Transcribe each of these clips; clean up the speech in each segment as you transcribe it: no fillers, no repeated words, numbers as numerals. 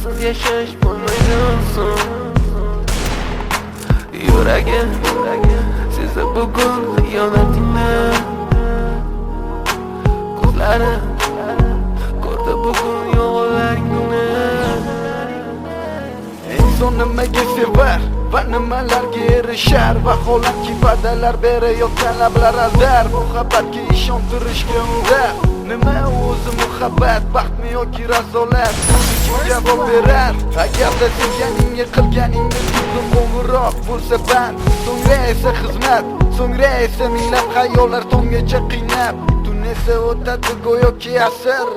Sensiz yashash bo'lmaydi so'ng. Yuragim sezdi bugun xiyonatingni. Ko'zlarim ko'rdi bugun yolg'onlaringni. Inson nimaga sevar va nimalarga erishar? Vaholanki va'dalar berayotgan lablar aldar. Muhabbatga ishontirishga undar. Nima o'zi muhabbat, baxtmi yoki razolat? Kim javob berar? Agarda sevganingga qilganingni tutib qo'ng'iroq bo'lsa band, so'ngra esa xizmat, so'ngra esa minglab xayollar tonggacha qiynab. Tun esa o'tadi go'yoki asr,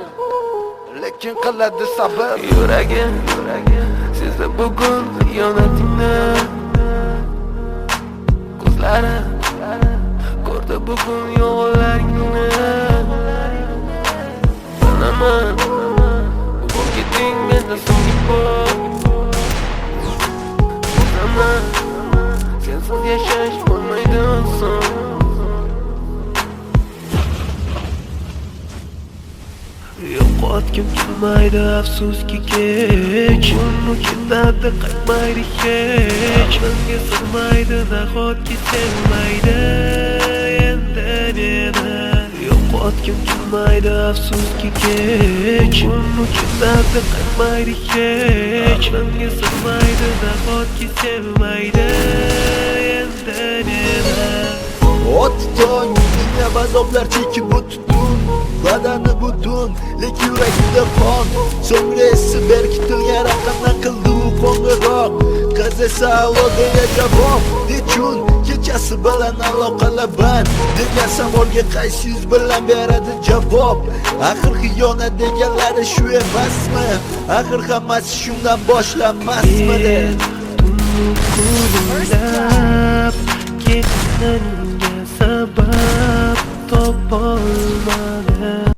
lekin qiladi sabr. Yuragim sezdi bugun xiyonatingni. Ko'zlarim ko'rdi bugun yolg'onlaringni. Bilaman bugun keting mendan so'nggi bor. Bilaman sensiz yashash bo'lmaydi so'ng. Yo'qotgim kelmaydi afsuski kech. Uni ketadi qaytmaydi hech. Menga sig'maydi nahotki sevmaydi endi meni. Yo'qotgim kelmaydi afsuski kech. Uni ketadi qaytmaydi hech. Menga sig'maydi nahotki sevmaydi endi meni. Ot tong dunyo azoblar chekib o'tdun, badani butun, lekin yuragida qon. So'ngra esi berkitilgan raqamdan qildi u qo'ng'iroq. Qiz esa aloqaga javob. Nechun kechasi bilan aloqalar band degan savolga qaysi yuz bilan beradi javob? Axir xiyonat deganlari shu emasmi? Axir hammasi shundan boshlanmasmidi? Kunlab ketganingga sabab topolmadim.